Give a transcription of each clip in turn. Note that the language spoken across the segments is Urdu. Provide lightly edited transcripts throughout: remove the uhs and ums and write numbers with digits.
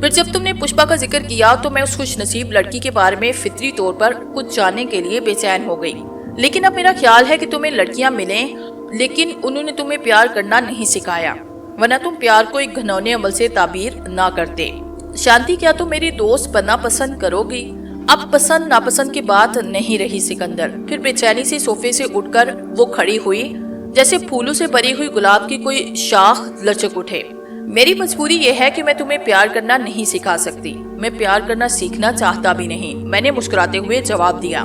پھر جب تم نے پشپا کا ذکر کیا تو میں اس خوش نصیب لڑکی کے بارے میں فطری طور پر کچھ جاننے کے لیے بے چین ہو گئی۔ لیکن اب میرا خیال ہے کہ تمہیں لڑکیاں ملیں لیکن انہوں نے تمہیں پیار کرنا نہیں سکھایا، ورنہ تم پیار کو ایک گھنونے عمل سے تعبیر نہ کرتے۔ شانتی، کیا تم میری دوست بننا پسند کرو گی؟ اب پسند ناپسند کی بات نہیں رہی سکندر۔ پھر بے چینی سے صوفے سے اٹھ کر وہ کھڑی ہوئی جیسے پھولوں سے بھری ہوئی گلاب کی کوئی شاخ لچک اٹھے۔ میری مجبوری یہ ہے کہ میں تمہیں پیار کرنا نہیں سکھا سکتی، میں پیار کرنا سیکھنا چاہتا بھی نہیں، میں نے مسکراتے ہوئے جواب دیا۔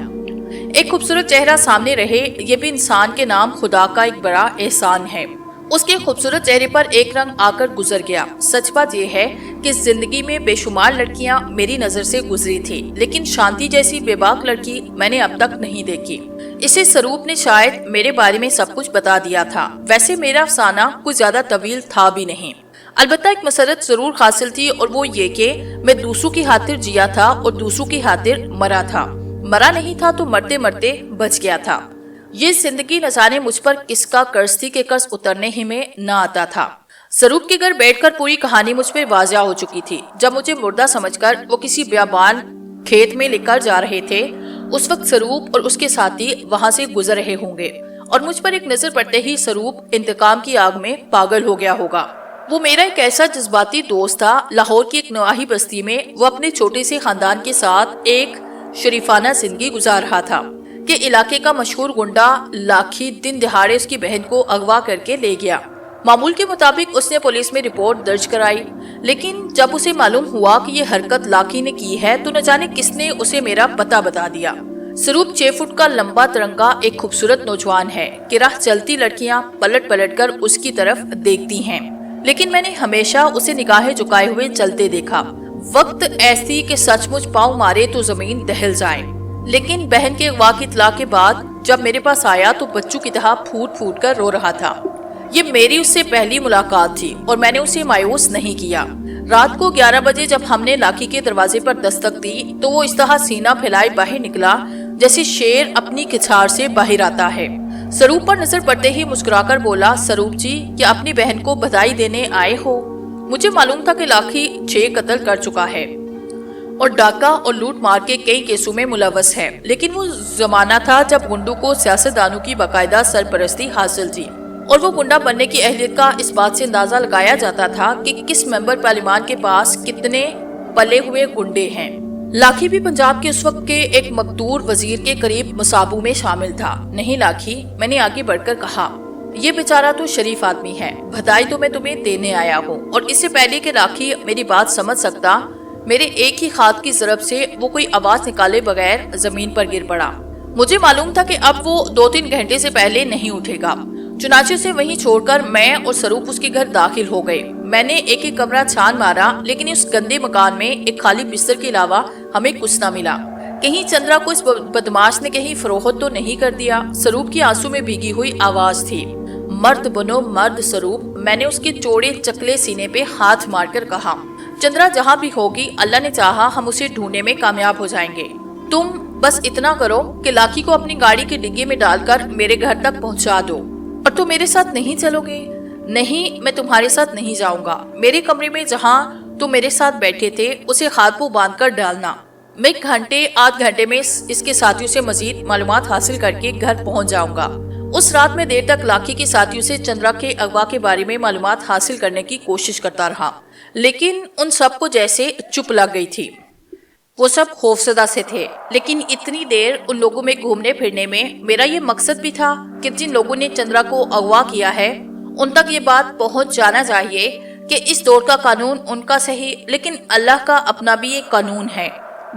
ایک خوبصورت چہرہ سامنے رہے، یہ بھی انسان کے نام خدا کا ایک بڑا احسان ہے۔ اس کے خوبصورت چہرے پر ایک رنگ آ کر گزر گیا۔ سچ بات یہ ہے کہ زندگی میں بے شمار لڑکیاں میری نظر سے گزری تھی، لیکن شانتی جیسی بے باک لڑکی میں نے اب تک نہیں دیکھی۔ اسے سروپ نے شاید میرے بارے میں سب کچھ بتا دیا تھا۔ ویسے میرا افسانہ کچھ زیادہ طویل تھا بھی نہیں، البتہ ایک مسرت ضرور حاصل تھی، اور وہ یہ کہ میں دوسروں کی خاطر جیا تھا اور دوسروں کی خاطر مرا تھا۔ مرا نہیں تھا تو مرتے مرتے بچ گیا تھا۔ یہ زندگی نہ جانے مجھ پر کس کا قرض تھی کہ قرض اترنے ہی میں نہ آتا تھا۔ سروپ کے گھر بیٹھ کر پوری کہانی مجھ پہ واضح ہو چکی تھی۔ جب مجھے مردہ سمجھ کر وہ کسی بیابان کھیت میں لے کر جا رہے تھے، اس وقت سروپ اور اس کے ساتھی وہاں سے گزر رہے ہوں گے، اور مجھ پر ایک نظر پڑتے ہی سروپ انتقام کی آگ میں پاگل ہو گیا ہوگا۔ وہ میرا ایک ایسا جذباتی دوست تھا۔ لاہور کی ایک نواحی بستی میں وہ اپنے چھوٹے سے خاندان کے ساتھ ایک شریفانہ زندگی گزار رہا تھا کہ علاقے کا مشہور گنڈا لاکھی دن دہاڑے اس کی بہن کو اغوا کر کے لے گیا۔ معمول کے مطابق اس نے پولیس میں رپورٹ درج کرائی، لیکن جب اسے معلوم ہوا کہ یہ حرکت لاکھی نے کی ہے تو نہ جانے کس نے اسے میرا پتہ بتا دیا۔ سروپ 6 فٹ کا لمبا ترنگا ایک خوبصورت نوجوان ہے کہ راہ چلتی لڑکیاں پلٹ پلٹ کر اس کی طرف دیکھتی ہیں، لیکن میں نے ہمیشہ اسے نگاہیں جھکائے ہوئے چلتے دیکھا۔ وقت ایسی کہ سچ مچ پاؤں مارے تو زمین دہل جائے۔ لیکن بہن کے اغوا کی اطلاع کے بعد جب میرے پاس آیا تو بچوں کی طرح پھوٹ پھوٹ کر رو رہا تھا۔ یہ میری اس سے پہلی ملاقات تھی اور میں نے اسے مایوس نہیں کیا۔ رات کو 11 بجے جب ہم نے لاکھی کے دروازے پر دستک دی تو وہ اس طرح سینہ پھیلائے باہر نکلا جیسے شیر اپنی کچھار سے باہر آتا ہے۔ سروپ پر نظر پڑتے ہی مسکرا کر بولا، سروپ جی، کیا اپنی بہن کو بدائی دینے آئے ہو؟ مجھے معلوم تھا کہ لاکھی 6 قتل کر چکا ہے اور ڈاکہ اور لوٹ مار کے کئی کیسوں میں ملوث ہے، لیکن وہ زمانہ تھا جب گنڈوں کو سیاستدانوں کی باقاعدہ سرپرستی حاصل تھی، اور وہ گنڈا بننے کی اہلیت کا اس بات سے اندازہ لگایا جاتا تھا کہ کس ممبر پارلیمان کے پاس کتنے پلے ہوئے گنڈے ہیں۔ لاکھی بھی پنجاب کے اس وقت کے ایک مقتور وزیر کے قریب مصابوں میں شامل تھا۔ نہیں لاکھی، میں نے آگے بڑھ کر کہا، یہ بیچارہ تو شریف آدمی ہے، بدائی تو میں تمہیں دینے آیا ہوں۔ اور اس سے پہلے کہ لاکھی میری بات سمجھ سکتا، میرے ایک ہی ہاتھ کی ضرب سے وہ کوئی آواز نکالے بغیر زمین پر گر پڑا۔ مجھے معلوم تھا کہ اب وہ 2-3 گھنٹے سے پہلے نہیں اٹھے گا۔ چنانچہ اسے وہیں چھوڑ کر میں اور سروپ اس کے گھر داخل ہو گئے۔ میں نے ایک ایک کمرہ چھان مارا، لیکن اس گندے مکان میں ایک خالی بستر کے علاوہ ہمیں کچھ نہ ملا۔ کہیں چندرا کو اس بدماش نے کہیں فروخت تو نہیں کر دیا؟ سروپ کی آنسو میں بھیگی ہوئی آواز تھی۔ مرد بنو مرد سروپ، میں نے اس کے چوڑے چکلے سینے پہ ہاتھ مار کر کہا۔ چندرا جہاں بھی ہوگی، اللہ نے چاہا ہم اسے ڈھونڈنے میں کامیاب ہو جائیں گے۔ تم بس اتنا کرو کہ لاکھی کو اپنی گاڑی کے ڈگے میں ڈال کر میرے گھر تک پہنچا دو۔ اور تم میرے ساتھ نہیں چلو گے؟ نہیں، میں تمہارے ساتھ نہیں جاؤں گا۔ میرے کمرے میں جہاں تم میرے ساتھ بیٹھے تھے اسے ہاتھ پہ باندھ کر ڈالنا۔ میں 1-8 گھنٹے میں اس کے ساتھیوں سے مزید معلومات حاصل کر کے گھر پہنچ جاؤں گا۔ اس رات میں دیر تک لاکھی کے ساتھیوں سے چندرا کے اغوا کے بارے میں معلومات حاصل کرنے کی کوشش کرتا رہا، لیکن ان سب کو جیسے چپ لگ گئی تھی۔ وہ سب خوفزدہ سے تھے، لیکن اتنی دیر ان لوگوں میں گھومنے پھرنے میں میرا یہ مقصد بھی تھا کہ جن لوگوں نے چندرا کو اغوا کیا ہے ان تک یہ بات پہنچ جانا چاہیے کہ اس دور کا قانون ان کا صحیح، لیکن اللہ کا اپنا بھی ایک قانون ہے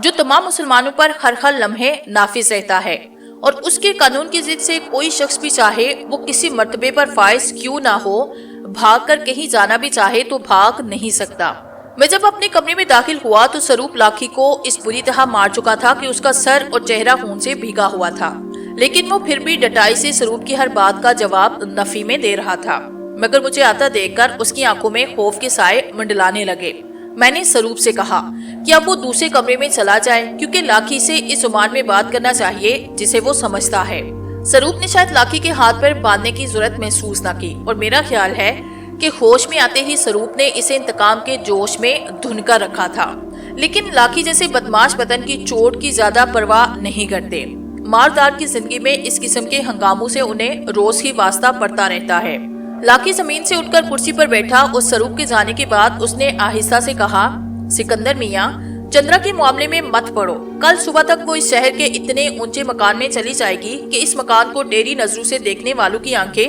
جو تمام مسلمانوں پر ہر لمحے نافذ رہتا ہے، اور اس کے قانون کی ضد سے کوئی شخص بھی چاہے وہ کسی مرتبے پر فائز کیوں نہ ہو، بھاگ کر کہیں جانا بھی چاہے تو بھاگ نہیں سکتا۔ میں جب اپنے کمرے میں داخل ہوا تو سروپ لاکھی کو اس بری طرح مار چکا تھا کہ اس کا سر اور چہرہ خون سے بھیگا ہوا تھا، لیکن وہ پھر بھی ڈٹائی سے سروپ کی ہر بات کا جواب نفی میں دے رہا تھا، مگر مجھے آتا دیکھ کر اس کی آنکھوں میں خوف کے سائے منڈلانے لگے۔ میں نے سروپ سے کہا کہ اب وہ دوسرے کمرے میں چلا جائے، کیونکہ لاکھی سے اس زبان میں بات کرنا چاہیے جسے وہ سمجھتا ہے۔ سروپ نے شاید لاکھی کے ہاتھ پر باندھنے کی ضرورت محسوس نہ کی، اور میرا خیال ہے کہ ہوش میں آتے ہی سروپ نے اسے انتقام کے جوش میں دھن کر رکھا تھا، لیکن لاکی جیسے بدماش بدن کی چوٹ کی زیادہ پرواہ نہیں کرتے۔ ماردار کی زندگی میں اس قسم کے ہنگاموں سے انہیں روز ہی واسطہ پڑتا رہتا ہے۔ لاکی زمین سے اٹھ کر کرسی پر بیٹھا اور سروپ کے جانے کے بعد اس نے آہستہ سے کہا، سکندر میاں، چندرا کے معاملے میں مت پڑو۔ کل صبح تک وہ اس شہر کے اتنے اونچے مکان میں چلی جائے گی کہ اس مکان کو ڈیری نظروں سے دیکھنے والوں کی آنکھیں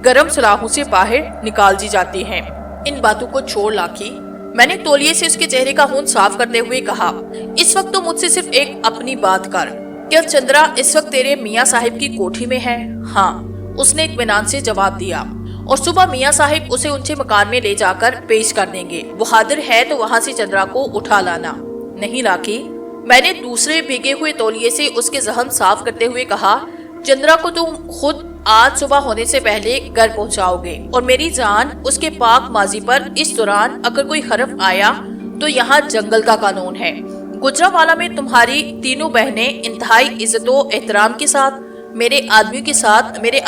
گرم سلاخوں سے باہر نکال دی جاتی ہیں۔ ان باتوں کو چھوڑ لاکی، میں نے تولیے سے اس کے چہرے کا خون صاف کرتے ہوئے کہا، اس وقت تو مجھ سے صرف ایک اپنی بات کر۔ کیا چندرا اس وقت تیرے میاں صاحب کی کوٹھی میں ہے؟ ہاں، اس نے اطمینان سے جواب دیا، اور صبح میاں صاحب اسے اونچے مکان میں لے جا کر پیش کر دیں گے۔ وہ حاضر ہے تو وہاں سے چندرا کو اٹھا لانا۔ نہیں لاکی، میں نے دوسرے بھیگے ہوئے تولیے سے اس کے ذہن صاف کرتے ہوئے کہا، چندرا کو تم خود آج صبح ہونے سے پہلے گھر پہنچاؤ گے، اور میری جان، اس کے پاک ماضی پر اس دوران اگر کوئی حرف آیا تو یہاں جنگل کا قانون ہے۔ گجرانوالہ میں تمہاری تینوں بہنیں انتہائی عزت و احترام کے ساتھ میرے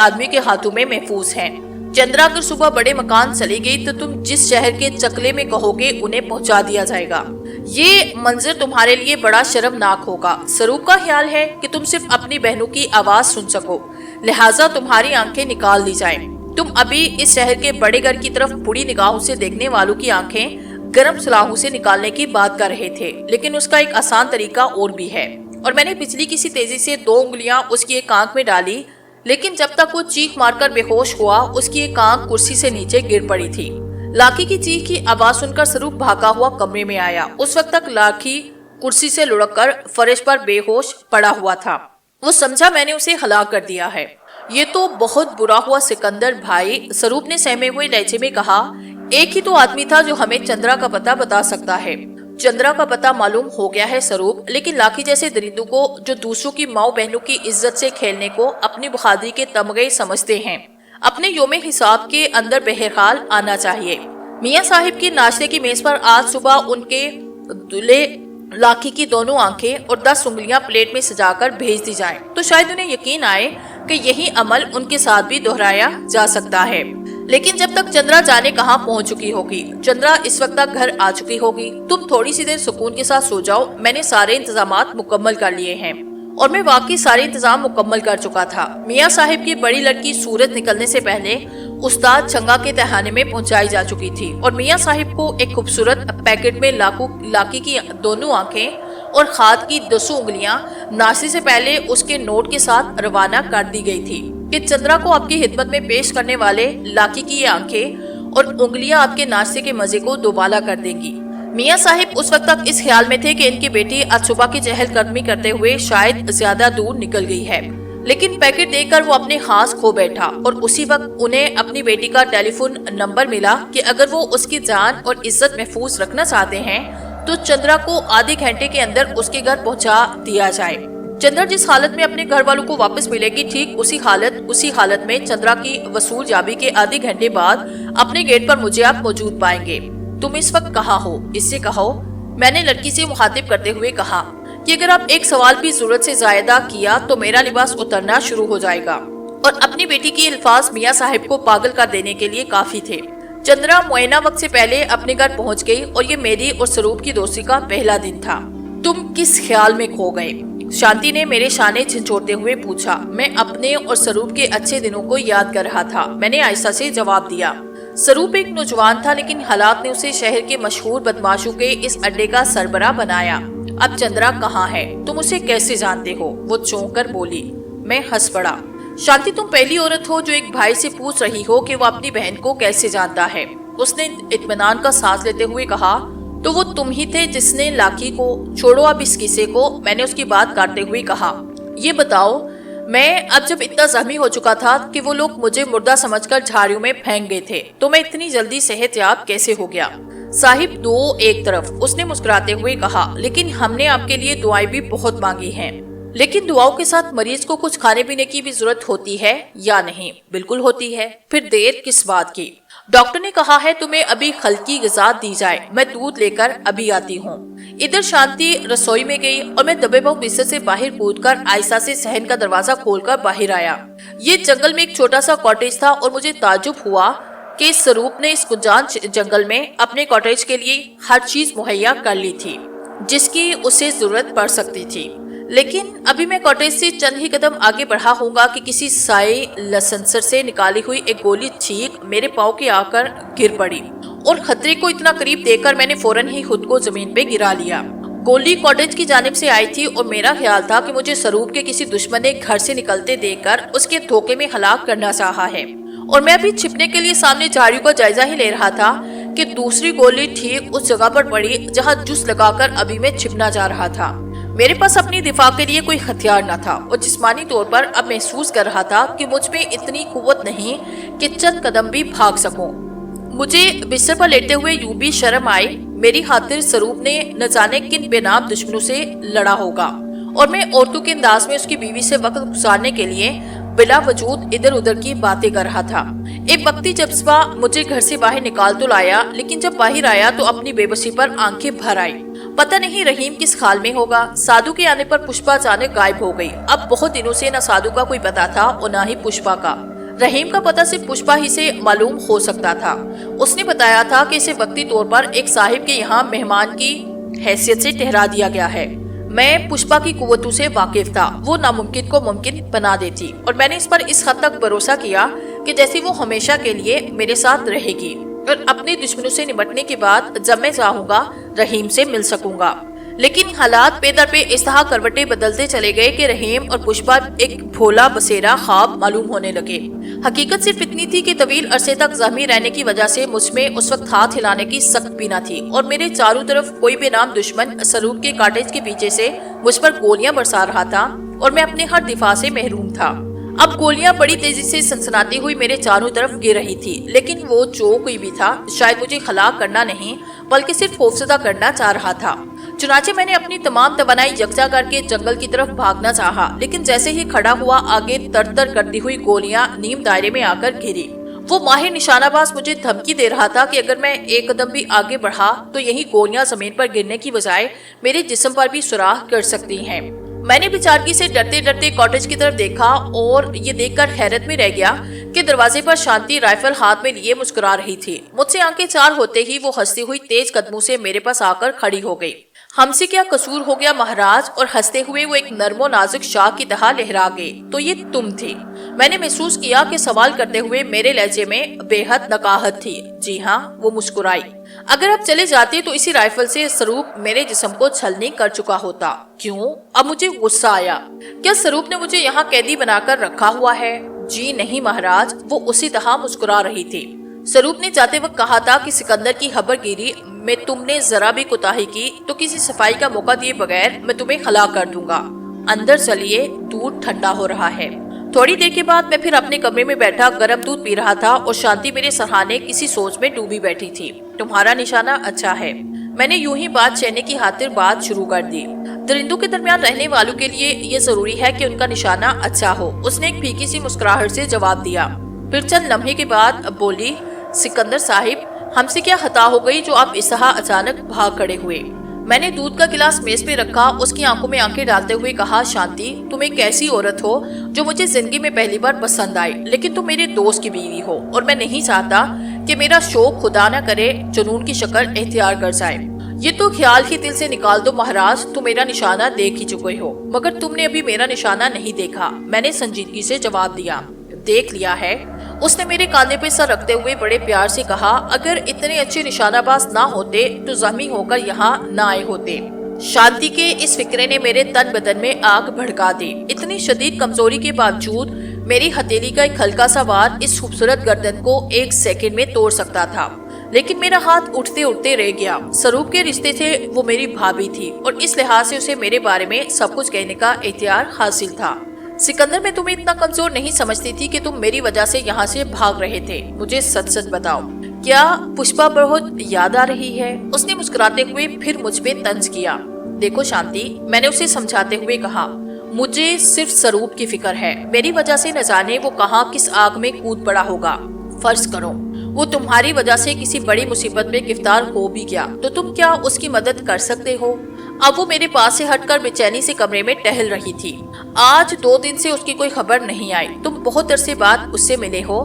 آدمی کے ہاتھوں میں محفوظ ہیں۔ چندرا اگر صبح بڑے مکان چلی گئی تو تم جس شہر کے چکلے میں کہو گے انہیں پہنچا دیا جائے گا۔ یہ منظر تمہارے لیے بڑا شرمناک ہوگا۔ سروپ کا خیال ہے کہ تم صرف اپنی بہنوں کی آواز سن سکو، لہٰذا تمہاری آنکھیں نکال دی جائیں۔ تم ابھی اس شہر کے بڑے گھر کی طرف بری نگاہوں سے دیکھنے والوں کی آنکھیں گرم سلاخوں سے نکالنے کی بات کر رہے تھے، لیکن اس کا ایک آسان طریقہ اور بھی ہے، اور میں نے بجلی کسی تیزی سے 2 انگلیاں اس کی ایک آنکھ میں ڈالی، لیکن جب تک وہ چیخ مار کر بے ہوش ہوا اس کی ایک آنکھ کرسی سے نیچے گر پڑی تھی۔ لاکی کی چیخ کی آواز سن کر سروپ بھاگا ہوا کمرے میں آیا۔ اس وقت تک لاکی کرسی سے لڑک کر فرش پر بے ہوش پڑا ہوا تھا۔ وہ سمجھا میں نے اسے ہلاک کر دیا ہے۔ یہ تو بہت برا ہوا سکندر بھائی، سروپ نے سہمے ہوئے لہجے میں کہا، ایک ہی تو آدمی تھا جو ہمیں چندرا کا پتہ بتا سکتا ہے۔ چندرا کا پتہ معلوم ہو گیا ہے سروپ، لیکن لاکی جیسے درندوں کو جو دوسروں کی ماؤں بہنوں کی عزت سے کھیلنے کو اپنی بہادری کے تمغے سمجھتے ہیں، اپنے یوم حساب کے اندر بہرحال آنا چاہیے۔ میاں صاحب کی ناشتے کی میز پر آج صبح ان کے دلہے لاکی کی دونوں آنکھیں اور 10 انگلیاں پلیٹ میں سجا کر بھیج دی جائیں تو شاید انہیں یقین آئے کہ یہی عمل ان کے ساتھ بھی دہرایا جا سکتا ہے۔ لیکن جب تک چندرا جانے کہاں پہنچ چکی ہوگی، چندرا اس وقت تک گھر آ چکی ہوگی، تم تھوڑی سی دیر سکون کے ساتھ سو جاؤ، میں نے سارے انتظامات مکمل کر لیے ہیں۔ اور میں واقعی سارے انتظام مکمل کر چکا تھا۔ میاں صاحب کی بڑی لڑکی سورت نکلنے سے پہلے استاد چھنگا کے تہانے میں پہنچائی جا چکی تھی، اور میاں صاحب کو ایک خوبصورت پیکٹ میں لاکی کی دونوں آنکھیں اور ہاتھ کی 10 انگلیاں ناشتے سے پہلے اس کے نوٹ کے ساتھ روانہ کر دی گئی تھی کہ چندرا کو آپ کی خدمت میں پیش کرنے والے لاکی کی یہ آنکھیں اور انگلیاں آپ کے ناشتے کے مزے کو دوبالا کر دیں گی۔ میاں صاحب اس وقت تک اس خیال میں تھے کہ ان کی بیٹی آج صبح کی چہل قدمی کرتے ہوئے شاید زیادہ دور نکل گئی ہے، لیکن پیکٹ دیکھ کر وہ اپنے خاص کھو بیٹھا، اور اسی وقت انہیں اپنی بیٹی کا ٹیلی فون نمبر ملا کہ اگر وہ اس کی جان اور عزت محفوظ رکھنا چاہتے ہیں تو چندرا کو آدھے گھنٹے کے اندر اس کے گھر پہنچا دیا جائے۔ چندرا جس حالت میں اپنے گھر والوں کو واپس ملے گی، ٹھیک اسی حالت میں چندرا کی وصول جابی کے آدھے گھنٹے بعد اپنے گیٹ پر مجھے آپ موجود پائیں گے۔ تم اس وقت کہاں ہو؟ اس سے کہو، میں نے لڑکی سے مخاطب کرتے ہوئے کہا، کہ اگر آپ ایک سوال بھی ضرورت سے زائدہ کیا تو میرا لباس اترنا شروع ہو جائے گا۔ اور اپنی بیٹی کی الفاظ میاں صاحب کو پاگل کر دینے کے لیے کافی تھے۔ چندرا معینہ وقت سے پہلے اپنے گھر پہنچ گئی، اور یہ میری اور سروپ کی دوستی کا پہلا دن تھا۔ تم کس خیال میں کھو گئے؟ شانتی نے میرے شانے جھنجھوڑتے ہوئے پوچھا۔ میں اپنے اور سروپ کے اچھے دنوں کو یاد کر رہا تھا، میں نے آہستہ سے جواب دیا۔ سروپ ایک نوجوان تھا، لیکن حالات نے اسے شہر کے مشہور بدماشوں کے اس اڈے کا سربراہ بنایا۔ اب چندرا کہاں ہے؟ تم اسے کیسے جانتے ہو؟ وہ چونک کر بولی۔ میں ہنس پڑا۔ شانتی، تم پہلی عورت ہو جو ایک بھائی سے پوچھ رہی ہو کہ وہ اپنی بہن کو کیسے جانتا ہے۔ اس نے اطمینان کا سانس لیتے ہوئے کہا، تو وہ تم ہی تھے جس نے لاکی کو چھوڑو اب اس قصے کو، میں نے اس کی بات کاٹتے ہوئے کہا۔ یہ بتاؤ، میں اب جب اتنا زخمی ہو چکا تھا کہ وہ لوگ مجھے مردہ سمجھ کر جھاڑیوں میں پھینک گئے تھے، تو میں اتنی جلدی صحت یاب کیسے ہو گیا؟ صاحب، دو ایک طرف، اس نے مسکراتے ہوئے کہا، لیکن ہم نے آپ کے لیے دعائیں بھی بہت مانگی ہیں۔ لیکن دعاؤں کے ساتھ مریض کو کچھ کھانے پینے کی بھی ضرورت ہوتی ہے یا نہیں؟ بالکل ہوتی ہے۔ پھر دیر کس بات کی؟ ڈاکٹر نے کہا ہے تمہیں ابھی خلقی غذا دی جائے، میں دودھ لے کر ابھی آتی ہوں۔ ادھر شانتی رسوئی میں گئی اور میں دبے پاؤں بستر سے باہر کود کر آہستہ سے صحن کا دروازہ کھول کر باہر آیا۔ یہ جنگل میں ایک چھوٹا سا کاٹیج تھا اور مجھے تعجب ہوا کہ سروپ نے اس گنجان جنگل میں اپنے کاٹیج کے لیے ہر چیز مہیا کر لی تھی جس کی اسے ضرورت پڑ سکتی تھی، لیکن ابھی میں کاٹیج سے چند ہی قدم آگے بڑھا ہوں گا کہ کسی سائے لسنسر سے نکالی ہوئی ایک گولی ٹھیک میرے پاؤں کے آ کر گر پڑی، اور خطرے کو اتنا قریب دیکھ کر میں نے فوراً ہی خود کو زمین پہ گرا لیا۔ گولی کاٹیج کی جانب سے آئی تھی اور میرا خیال تھا کہ مجھے سروپ کے کسی دشمن نے گھر سے نکلتے دیکھ کر اس کے دھوکے میں ہلاک کرنا چاہا ہے، اور میں ابھی چھپنے کے لیے سامنے جھاڑیوں کا جائزہ ہی لے رہا تھا کہ دوسری گولی ٹھیک اس جگہ پر پڑی جہاں جس لگا کر ابھی میں چھپنا چاہ رہا تھا۔ میرے پاس اپنی دفاع کے لیے کوئی ہتھیار نہ تھا، اور جسمانی طور پر اب محسوس کر رہا تھا کہ مجھ میں اتنی قوت نہیں کہ چند قدم بھی بھاگ سکوں۔ مجھے بستر پر لیٹے ہوئے یوں بھی شرم آئی، میری خاطر سروپ نے نہ جانے کن بے نام دشمنوں سے لڑا ہوگا، اور میں عورتوں کے انداز میں اس کی بیوی سے وقت گزارنے کے لیے بلا وجود ادھر ادھر کی باتیں کر رہا تھا۔ ایک وقتی جذبہ مجھے گھر سے باہر نکال تو لایا، لیکن جب باہر آیا تو اپنی بے بسی پر آنکھیں بھر آئی۔ پتہ نہیں رحیم کس حال میں ہوگا۔ سادھو کے آنے پر پشپا اچانک غائب ہو گئی۔ اب بہت دنوں سے نہ سادھو کا کوئی پتہ تھا اور نہ ہی پشپا کا۔ رحیم کا پتہ صرف پشپا ہی سے معلوم ہو سکتا تھا۔ اس نے بتایا تھا کہ اسے وقتی طور پر ایک صاحب کے یہاں مہمان کی حیثیت سے ٹھہرا دیا گیا ہے۔ میں پشپا کی قوتوں سے واقف تھا، وہ ناممکن کو ممکن بنا دیتی، اور میں نے اس پر اس حد تک بھروسہ کیا کہ جیسے وہ ہمیشہ کے لیے میرے ساتھ رہے گی، اور اپنے دشمنوں سے نمٹنے کے بعد جب میں چاہوں گا رحیم سے مل سکوں گا۔ لیکن حالات پے در پے اس طرح کروٹیں بدلتے چلے گئے کہ رحیم اور پشپا ایک بھولا بسیرا خواب معلوم ہونے لگے۔ حقیقت صرف اتنی تھی کہ طویل عرصے تک زخمی رہنے کی وجہ سے مجھ میں اس وقت ہاتھ ہلانے کی سخت پینا تھی، اور میرے چاروں طرف کوئی بے نام دشمن سروپ کے کاٹیج کے پیچھے سے مجھ پر گولیاں برسا رہا تھا، اور میں اپنے ہر دفاع سے محروم تھا۔ اب گولیاں بڑی تیزی سے سنسناتی ہوئی میرے چاروں طرف گر رہی تھی، لیکن وہ جو کوئی بھی تھا شاید مجھے ہلاک کرنا نہیں بلکہ صرف خوفزدہ کرنا چاہ رہا تھا۔ چنانچہ میں نے اپنی تمام توانائی یکجا کر کے جنگل کی طرف بھاگنا چاہا، لیکن جیسے ہی کھڑا ہوا آگے تر تر کرتی ہوئی گولیاں نیم دائرے میں آ کر گری۔ وہ ماہر نشانہ باز مجھے دھمکی دے رہا تھا کہ اگر میں ایک قدم بھی آگے بڑھا تو یہی گولیاں زمین پر گرنے کی بجائے میرے جسم پر بھی سوراخ کر سکتی ہیں۔ میں نے بیچارگی سے ڈرتے ڈرتے کاٹیج کی طرف دیکھا اور یہ دیکھ کر حیرت میں رہ گیا کہ دروازے پر شانتی رائفل ہاتھ میں لیے مسکرا رہی تھی۔ مجھ سے آنکھیں چار ہوتے ہی وہ ہنستی ہوئی تیز قدموں سے میرے پاس آ کر کھڑی ہو گئی۔ ہم سے کیا قصور ہو گیا مہاراج، اور ہنستے ہوئے وہ ایک نرم و نازک شاخ کی طرح لہرا گئی۔ تو یہ تم تھی؟ میں نے محسوس کیا کہ سوال کرتے ہوئے میرے لہجے میں بے حد نقاہت تھی۔ جی ہاں، وہ مسکرائی۔ اگر اب چلے جاتے تو اسی رائفل سے سروپ میرے جسم کو چھلنی کر چکا ہوتا۔ کیوں؟ اب مجھے غصہ آیا۔ کیا سروپ نے مجھے یہاں قیدی بنا کر رکھا ہوا ہے؟ جی نہیں مہاراج، وہ اسی طرح مسکرا رہی تھی۔ سروپ نے جاتے وقت کہا تھا کہ سکندر کی خبر گیری میں تم نے ذرا بھی کوتاہی کی تو کسی صفائی کا موقع دیے بغیر میں تمہیں ہلاک کر دوں گا۔ اندر چلیے، دودھ ٹھنڈا ہو رہا ہے۔ تھوڑی دیر کے بعد میں پھر اپنے کمرے میں بیٹھا گرم دودھ پی رہا تھا، اور شانتی میرے سرہانے کسی سوچ میں ڈوبی بیٹھی تھی۔ تمہارا نشانہ اچھا ہے۔ میں نے یوں ہی بات چھیڑنے کی خاطر بات شروع کر دی۔ درندوں کے درمیان رہنے والوں کے لیے یہ ضروری ہے کہ ان کا نشانہ اچھا ہو، اس نے ایک پھیکی سی مسکراہٹ سے جواب دیا۔ پھر چند لمحے کے بعد بولی، سکندر صاحب، ہم سے کیا خطا ہو گئی جو آپ اس طرح اچانک بھاگ کھڑے ہوئے؟ میں نے دودھ کا گلاس میز پہ رکھا، اس کی آنکھوں میں آنکھیں ڈالتے ہوئے کہا، شانتی، تم ایک ایسی عورت ہو جو مجھے زندگی میں پہلی بار پسند آئی، لیکن تم میرے دوست کی بیوی ہو، اور میں نہیں چاہتا کہ میرا شوق خدا نہ کرے جنون کی شکل اختیار کر جائے۔ یہ تو خیال ہی دل سے نکال دو مہاراج، تم میرا نشانہ دیکھ ہی چکے ہو، مگر تم نے ابھی میرا نشانہ نہیں دیکھا۔ میں نے سنجیدگی سے جواب دیا۔ دیکھ لیا ہے، اس نے میرے کاندھے پہ سر رکھتے ہوئے بڑے پیار سے کہا، اگر اتنے اچھے نشانہ باز نہ ہوتے تو زخمی ہو کر یہاں نہ آئے ہوتے۔ شانتی کے اس فکرے نے میرے تن بدن میں آگ بھڑکا دی۔ اتنی شدید کمزوری کے باوجود میری ہتھیلی کا ایک ہلکا سا وار اس خوبصورت گردن کو ایک سیکنڈ میں توڑ سکتا تھا، لیکن میرا ہاتھ اٹھتے اٹھتے رہ گیا۔ سروپ کے رشتے تھے، وہ میری بھابھی تھی، اور اس لحاظ سے اسے میرے بارے میں سب کچھ کہنے کا اختیار حاصل تھا۔ سکندر، میں تمہیں اتنا کمزور نہیں سمجھتی تھی کہ تم میری وجہ سے یہاں سے بھاگ رہے تھے۔ مجھے سچ سچ بتاؤ، کیا پشپا بہت یاد آ رہی ہے؟ اس نے مسکراتے ہوئے پھر مجھ پہ طنز کیا۔ دیکھو شانتی، میں نے اسے سمجھاتے ہوئے کہا، مجھے صرف سروپ کی فکر ہے۔ میری وجہ سے نہ جانے وہ کہاں کس آگ میں کود پڑا ہوگا۔ فرض کرو وہ تمہاری وجہ سے کسی بڑی مصیبت میں گرفتار ہو بھی گیا تو تم کیا اس کی مدد کر سکتے ہو؟ اب وہ میرے پاس سے ہٹ کر بے چینی سے کمرے میں ٹہل رہی تھی۔ آج 2 دن سے اس کی کوئی خبر نہیں آئی۔ تم بہت عرصے بعد اس سے ملے ہو۔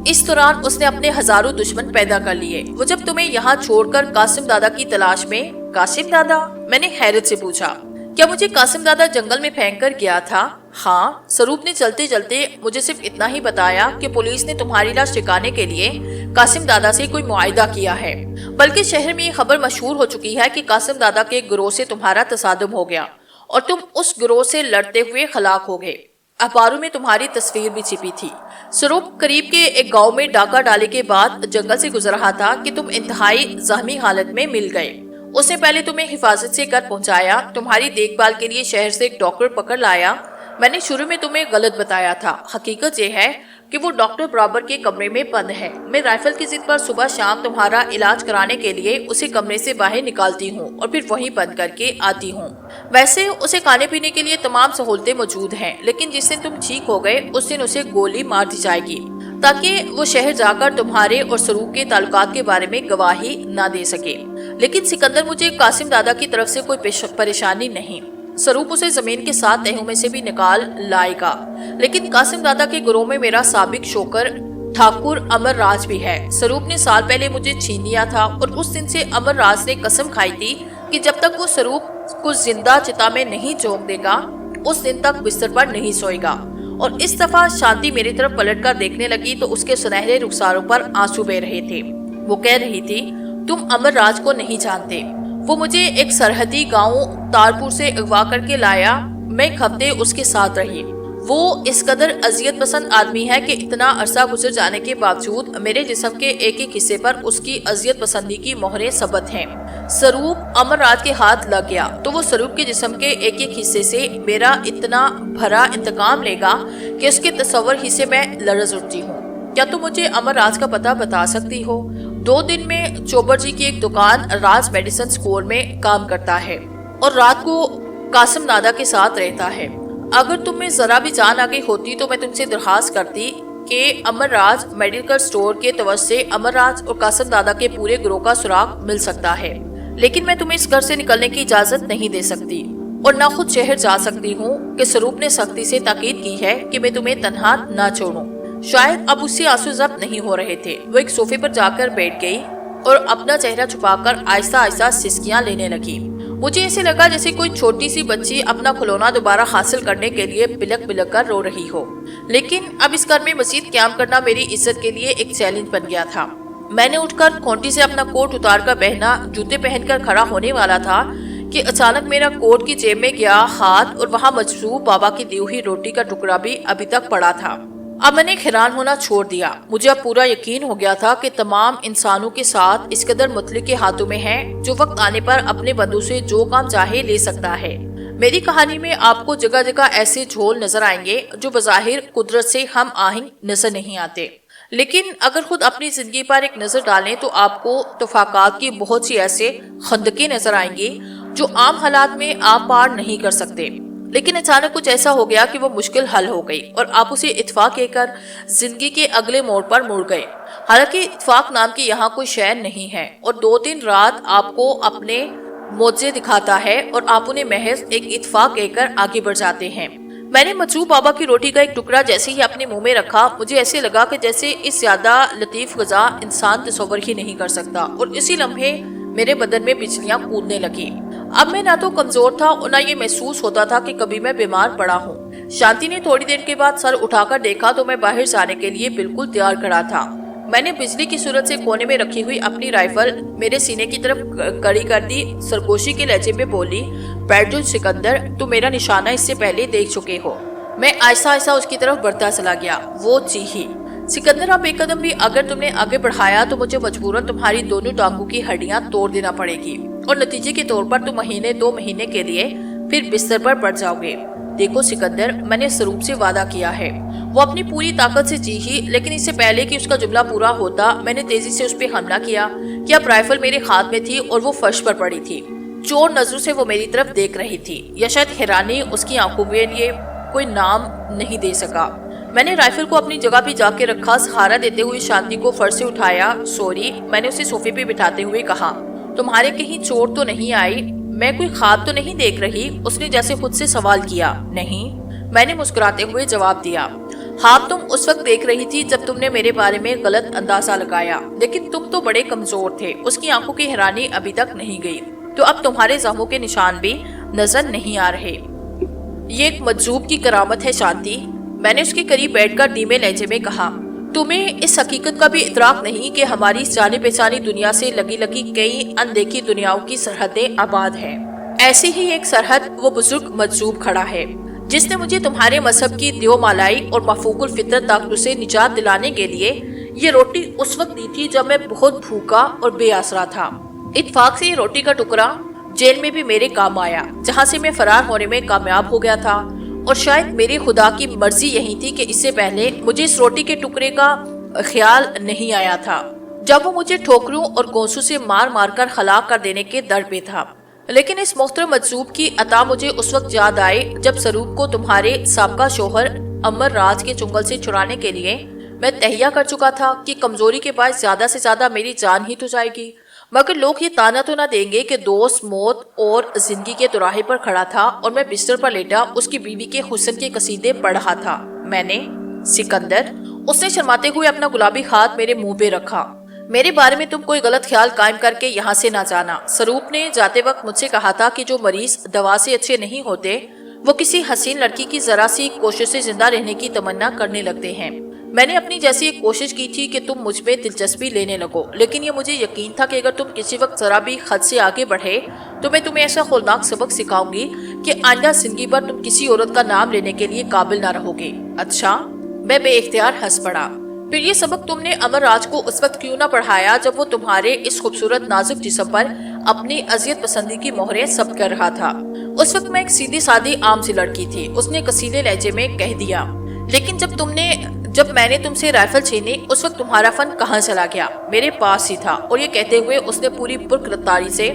اس دوران اس نے اپنے ہزاروں دشمن پیدا کر لیے۔ وہ جب تمہیں یہاں چھوڑ کر قاسم دادا کی تلاش میں… قاسم دادا؟ میں نے حیرت سے پوچھا۔ کیا مجھے قاسم دادا جنگل میں پھینک کر گیا تھا؟ ہاں، سروپ نے چلتے چلتے مجھے صرف اتنا ہی بتایا کہ پولیس نے تمہاری لاش ٹھکانے کے لیے قاسم دادا سے کوئی معاہدہ کیا ہے، بلکہ شہر میں یہ خبر مشہور ہو چکی ہے کہ قاسم دادا کے گروہ سے تمہارا تصادم ہو گیا اور تم اس گروہ سے لڑتے ہوئے ہلاک ہو گئے۔ اخباروں میں تمہاری تصویر بھی چھپی تھی۔ سروپ قریب کے ایک گاؤں میں ڈاکہ ڈالے کے بعد جنگل سے گزر رہا تھا کہ تم انتہائی زخمی حالت میں مل گئے۔ اس نے پہلے تمہیں حفاظت سے گھر پہنچایا، تمہاری دیکھ بھال کے لیے شہر سے ایک ڈاکٹر پکڑ لایا۔ میں نے شروع میں تمہیں غلط بتایا تھا۔ حقیقت یہ ہے کہ وہ ڈاکٹر برابر کے کمرے میں بند ہے۔ میں رائفل کی ضد پر صبح شام تمہارا علاج کرانے کے لیے اسے کمرے سے باہر نکالتی ہوں اور پھر وہیں بند کر کے آتی ہوں۔ ویسے اسے کھانے پینے کے لیے تمام سہولتیں موجود ہیں، لیکن جس دن تم ٹھیک ہو گئے اس دن اسے گولی مار دی جائے گی تاکہ وہ شہر جا کر تمہارے اور سروپ کے تعلقات کے بارے میں گواہی نہ دے سکے۔ لیکن سکندر، مجھے قاسم دادا کی طرف سے کوئی پریشانی نہیں۔ سروپ اسے زمین کے 7 تہوں میں سے بھی نکال لائے گا، لیکن قاسم دادا کے گروہ میں میرا سابق شوکر ٹھاکر امر راج بھی ہے۔ سروپ نے سال پہلے مجھے چھین لیا تھا اور اس دن سے امر راج نے قسم کھائی تھی کہ جب تک وہ سروپ کو زندہ چتا میں نہیں جھونک دے گا اس دن تک بستر پر نہیں سوئے گا۔ اور اس دفعہ شانتی میری طرف پلٹ کر دیکھنے لگی تو اس کے سنہرے رخساروں پر آنسو بہہ رہے تھے۔ وہ کہہ رہی تھی، تم امر راج کو نہیں جانتے۔ وہ مجھے ایک سرحدی گاؤں تارپور سے اغوا کر کے لایا۔ میں 1 ہفتے اس کے ساتھ رہی۔ وہ اس قدر اذیت پسند آدمی ہے کہ اتنا عرصہ گزر جانے کے باوجود میرے جسم کے ایک ایک حصے پر اس کی اذیت پسندی کی مہریں ثبت ہیں۔ سروپ امر راج کے ہاتھ لگ گیا تو وہ سروپ کے جسم کے ایک ایک حصے سے میرا اتنا بھرا انتقام لے گا کہ اس کے تصور ہی سے میں لرز اٹھتی ہوں۔ کیا تم مجھے امر راج کا پتہ بتا سکتی ہو؟ 2 دن میں چوبر جی کی ایک دکان راج میڈیسن اسٹور میں کام کرتا ہے اور رات کو قاسم دادا کے ساتھ رہتا ہے۔ اگر تم میں ذرا بھی جان آگے ہوتی تو میں تم سے درخواست کرتی کہ امر راج میڈیکل اسٹور کے توسط سے امر راج اور قاسم دادا کے پورے گروہ کا سراغ مل سکتا ہے، لیکن میں تمہیں اس گھر سے نکلنے کی اجازت نہیں دے سکتی اور نہ خود شہر جا سکتی ہوں کہ سروپ نے سختی سے تاکید کی ہے کہ میں تمہیں تنہا نہ چھوڑوں۔ شاید اب اس سے آنسو ضبط نہیں ہو رہے تھے۔ وہ ایک صوفے پر جا کر بیٹھ گئی اور اپنا چہرہ چھپا کر آہستہ آہستہ سسکیاں لینے لگی۔ مجھے ایسے لگا جیسے کوئی چھوٹی سی بچی اپنا کھلونا دوبارہ حاصل کرنے کے لیے بلک بلک کر رو رہی ہو۔ لیکن اب اس گھر میں مزید قیام کرنا میری عزت کے لیے ایک چیلنج بن گیا تھا۔ میں نے اٹھ کر کھونٹی سے اپنا کوٹ اتار کر پہنا، جوتے پہن کر کھڑا ہونے والا تھا کہ اچانک میرا کوٹ کی جیب میں گیا ہاتھ اور وہاں مجروح بابا کی دی ہوئی روٹی کا ٹکڑا بھی ابھی تک پڑا تھا۔ اب میں نے حیران ہونا چھوڑ دیا۔ مجھے اب پورا یقین ہو گیا تھا کہ تمام انسانوں کے ساتھ اس قدر مطلق کے ہاتھوں میں ہے جو وقت آنے پر اپنے بندوں سے جو کام چاہے لے سکتا ہے۔ میری کہانی میں آپ کو جگہ جگہ ایسے جھول نظر آئیں گے جو بظاہر قدرت سے ہم آہنگ نظر نہیں آتے، لیکن اگر خود اپنی زندگی پر ایک نظر ڈالیں تو آپ کو تفاقات کی بہت سی ایسے خندقیں نظر آئیں گی جو عام حالات میں آپ پار نہیں کر سکتے۔ لیکن اچانک کچھ ایسا ہو گیا کہ وہ مشکل حل ہو گئی اور آپ اسے اتفاق کہہ کر زندگی کے اگلے موڑ پر مڑ گئے۔ حالانکہ اتفاق نام کی یہاں کوئی شے نہیں ہے اور 2 دن رات آپ کو اپنے معجزے دکھاتا ہے اور آپ انہیں محض ایک اتفاق کہہ کر آگے بڑھ جاتے ہیں۔ میں نے مجروح بابا کی روٹی کا ایک ٹکڑا جیسے ہی اپنے منہ میں رکھا، مجھے ایسے لگا کہ جیسے اس زیادہ لطیف غذا انسان تصور ہی نہیں کر سکتا، اور اسی لمحے میرے بدن میں بجلیاں کودنے لگی۔ اب میں نہ تو کمزور تھا اور نہ یہ محسوس ہوتا تھا کہ کبھی میں بیمار پڑا ہوں۔ شانتی نے تھوڑی دیر کے بعد سر اٹھا کر دیکھا تو میں باہر جانے کے لیے بالکل تیار کھڑا تھا۔ میں نے بجلی کی صورت سے کونے میں رکھی ہوئی اپنی رائفل میرے سینے کی طرف کڑی کر دی، سرگوشی کے لہجے میں بولی، بیٹھ جو سکندر، تم میرا نشانہ اس سے پہلے دیکھ چکے ہو۔ میں آہستہ آہستہ اس کی طرف بڑھتا چلا گیا۔ وہ چیخی، سکندر اب ایک قدم بھی اگر تم نے آگے بڑھایا تو مجھے مجبوراً تمہاری دونوں ٹانگوں کی ہڈیاں توڑ دینا پڑے گی اور نتیجے کے طور پر تم 2 مہینے کے لیے پھر بستر پر پڑ جاؤ گے۔ دیکھو سکندر، میں نے سروپ سے وعدہ کیا ہے۔ وہ اپنی پوری طاقت سے چیخی، لیکن اس سے پہلے کہ اس کا جملہ پورا ہوتا میں نے تیزی سے اس پہ حملہ کیا کہ اب رائفل میرے ہاتھ میں تھی اور وہ فرش پر پڑی تھی۔ چور نظروں سے وہ میری طرف دیکھ رہی تھی، یا شاید حیرانی اس کی آنکھوں میں لیے کوئی نام نہیں دے سکا۔ میں نے رائفل کو اپنی جگہ پہ جا کے رکھا، سہارا دیتے ہوئے شانتی کو فرش سے اٹھایا۔ سوری، میں نے اسے صوفے پہ بٹھاتے ہوئے کہا، تمہارے کہیں چوٹ تو نہیں آئی؟ میں کوئی خواب تو نہیں دیکھ رہی؟ اس نے جیسے خود سے سوال کیا۔ نہیں، میں نے مسکراتے ہوئے جواب دیا۔ خواب تم اس وقت دیکھ رہی تھی جب تم نے میرے بارے میں غلط اندازہ لگایا، لیکن تم تو بڑے کمزور تھے۔ اس کی آنکھوں کی حیرانی ابھی تک نہیں گئی۔ تو اب تمہارے زخموں کے نشان بھی نظر نہیں آ رہے۔ یہ ایک مجذوب کی کرامت ہے شانتی، میں نے اس کے قریب بیٹھ کر دھیمے لہجے میں کہا۔ تمہیں اس حقیقت کا بھی ادراک نہیں کہ ہماری اس جانی پہچانی دنیا سے لگی لگی کئی اندیکھی دنیاؤں کی سرحدیں آباد ہیں۔ ایسی ہی ایک سرحد وہ بزرگ مجذوب کھڑا ہے جس نے مجھے تمہارے مذہب کی دیو مالائی اور مفوق الفطرت طاقتوں سے نجات دلانے کے لیے یہ روٹی اس وقت دی تھی جب میں بہت بھوکا اور بے آسرا تھا۔ اتفاق سے یہ روٹی کا ٹکڑا جیل میں بھی میرے کام آیا، جہاں سے میں فرار ہونے میں کامیاب ہو گیا تھا، اور شاید میرے خدا کی مرضی یہی تھی کہ اس سے پہلے مجھے اس روٹی کے ٹکڑے کا خیال نہیں آیا تھا جب وہ مجھے ٹھوکروں اور گونسوں سے مار مار کر ہلاک کر دینے کے در پہ تھا۔ لیکن اس محترم مجذوب کی عطا مجھے اس وقت یاد آئے جب سروپ کو تمہارے سابقہ شوہر امر راج کے چنگل سے چھڑانے کے لیے میں تہیہ کر چکا تھا کہ کمزوری کے باعث زیادہ سے زیادہ میری جان ہی تو جائے گی، مگر لوگ یہ تانا تو نہ دیں گے کہ دوست موت اور زندگی کے دوراہے پر کھڑا تھا اور میں بستر پر لیٹا اس کی بیوی کے حسن کے قصیدے پڑھ رہا تھا۔ میں نے سکندر، اس نے شرماتے ہوئے اپنا گلابی ہاتھ میرے منہ پہ رکھا، میرے بارے میں تم کوئی غلط خیال قائم کر کے یہاں سے نہ جانا۔ سروپ نے جاتے وقت مجھ سے کہا تھا کہ جو مریض دوا سے اچھے نہیں ہوتے وہ کسی حسین لڑکی کی ذرا سی کوشش سے زندہ رہنے کی تمنا کرنے لگتے ہیں۔ میں نے اپنی جیسی ایک کوشش کی تھی کہ تم مجھ میں دلچسپی لینے لگو، لیکن یہ مجھے یقین تھا کہ اگر تم کسی وقت ذرا بھی حد سے آگے بڑھے تو میں تمہیں ایسا ہولناک سبق سکھاؤں گی کہ آئندہ زندگی پر تم کسی عورت کا نام لینے کے لیے قابل نہ رہو گے۔ اچھا، میں بے اختیار ہنس پڑا۔ پھر یہ سبق تم نے امر راج کو اس وقت کیوں نہ پڑھایا جب وہ تمہارے اس خوبصورت نازک جسم پر اپنی اذیت پسندی کی مہریں ثبت کر رہا تھا؟ اس وقت میں ایک سیدھی سادی عام سی لڑکی تھی، اس نے کسیلے لہجے میں کہہ دیا۔ لیکن جب میں نے تم سے رائفل چھینی اس وقت تمہارا فن کہاں چلا گیا؟ میرے پاس ہی تھا۔ اور یہ کہتے ہوئے اس نے پوری پرکرتاری سے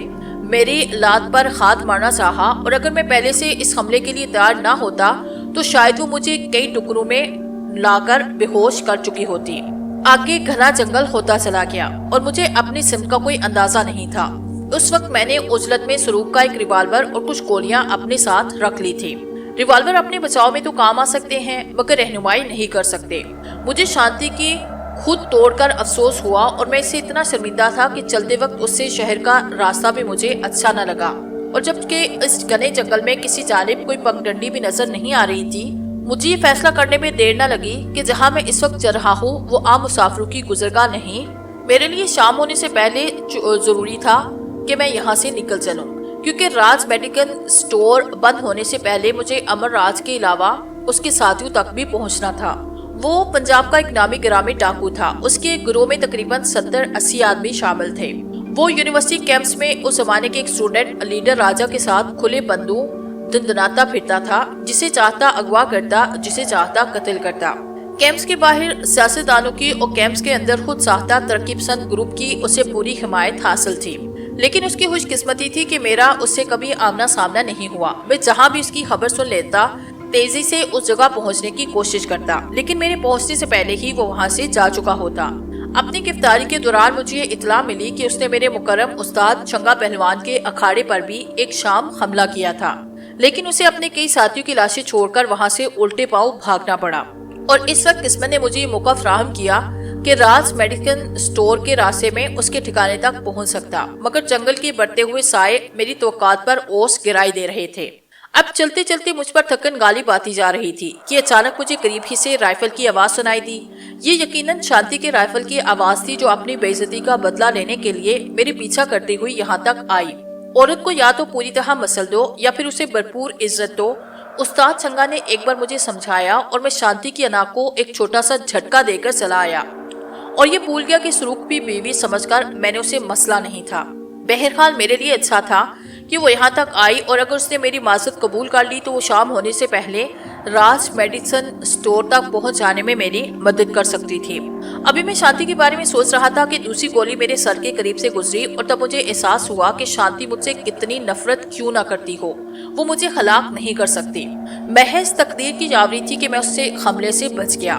میری لات پر ہاتھ مارنا چاہا، اور اگر میں پہلے سے اس حملے کے لیے تیار نہ ہوتا تو شاید وہ مجھے کئی ٹکڑوں میں لا کر بے ہوش کر چکی ہوتی۔ آگے گھنا جنگل ہوتا چلا گیا اور مجھے اپنی سمت کا کوئی اندازہ نہیں تھا۔ اس وقت میں نے عجلت میں سروپ کا ایک ریوالور اور کچھ گولیاں اپنے ساتھ رکھ لی تھی۔ ریوالور اپنے بچاؤ میں تو کام آ سکتے ہیں مگر رہنمائی نہیں کر سکتے۔ مجھے شانتی کی خود توڑ کر افسوس ہوا اور میں اس سے اتنا شرمندہ تھا کہ چلتے وقت اس سے شہر کا راستہ بھی مجھے اچھا نہ لگا، اور جبکہ اس گھنے جنگل میں کسی جانب کوئی پگڈنڈی بھی نظر نہیں آ رہی تھی، مجھے یہ فیصلہ کرنے میں دیر نہ لگی کہ جہاں میں اس وقت چل رہا ہوں وہ عام مسافروں کی گزرگاہ نہیں، میرے لیے شام ہونے سے پہلے ضروری تھا کہ میں یہاں سے نکل چلوں، کیونکہ راج میڈیکل سٹور بند ہونے سے پہلے مجھے امر راج کے علاوہ اس کے ساتھیوں تک بھی پہنچنا تھا۔ وہ پنجاب کا ایک نامی گرامی ڈاکو تھا، اس کے گروہ میں تقریباً 70-80 آدمی شامل تھے۔ وہ یونیورسٹی کیمپس میں اس زمانے کے ایک اسٹوڈنٹ لیڈر راجہ کے ساتھ کھلے بندوق دندناتا پھرتا تھا، جسے چاہتا اغوا کرتا، جسے چاہتا قتل کرتا۔ کیمپس کے باہر سیاستدانوں کی اور کیمپس کے اندر خود ساختہ ترقی پسند گروپ کی اسے پوری حمایت حاصل تھی، لیکن اس کی خوش قسمتی تھی کہ میرا اس سے کبھی آمنا سامنا نہیں ہوا۔ میں جہاں بھی اس کی خبر سن لیتا تیزی سے اس جگہ پہنچنے کی کوشش کرتا، لیکن میرے پہنچنے سے پہلے ہی وہ وہاں سے جا چکا ہوتا۔ اپنی گرفتاری کے دوران مجھے یہ اطلاع ملی کہ اس نے میرے مکرم استاد چنگا پہلوان کے اکھاڑے پر بھی ایک شام حملہ کیا تھا، لیکن اسے اپنے کئی ساتھیوں کی لاشیں چھوڑ کر وہاں سے الٹے پاؤں بھاگنا پڑا۔ اور اس وقت قسمت نے مجھے یہ موقع فراہم کیا کہ راج میڈیکل سٹور کے راستے میں اس کے ٹھکانے تک پہنچ سکتا، مگر جنگل کے بڑھتے ہوئے سائے میری توقعات پر اوس گرائی دے رہے تھے۔ اب چلتے چلتے مجھ پر تھکن غالب آتی جا رہی تھی کہ اچانک مجھے قریب ہی سے رائفل کی آواز سنائی دی۔ یہ یقیناً شانتی کے رائفل کی آواز تھی جو اپنی بے عزتی کا بدلہ لینے کے لیے میرے پیچھا کرتے ہوئی یہاں تک آئی۔ عورت کو یا تو پوری طرح مسل دو یا پھر اسے بھرپور عزت دو، استاد چنگا نے ایک بار مجھے سمجھایا، اور میں شانتی کی انا کو ایک چھوٹا سا جھٹکا دے کر چلا آیا اور یہ بھول گیا کہ سروک بھی بیوی سمجھ کر میں نے اسے مسئلہ نہیں تھا۔ بہرحال میرے لیے اچھا تھا کہ وہ یہاں تک آئی، اور اگر اس نے میری معذرت قبول کر لی تو وہ شام ہونے سے پہلے راج میڈیسن سٹور تک پہنچ جانے میں میری مدد کر سکتی تھی۔ ابھی میں شانتی کے بارے میں سوچ رہا تھا کہ دوسری گولی میرے سر کے قریب سے گزری، اور تب مجھے احساس ہوا کہ شانتی مجھ سے کتنی نفرت کیوں نہ کرتی ہو، وہ مجھے ہلاک نہیں کر سکتی۔ محض تقدیر کی جاوری تھی کہ میں اس سے حملے سے بچ گیا۔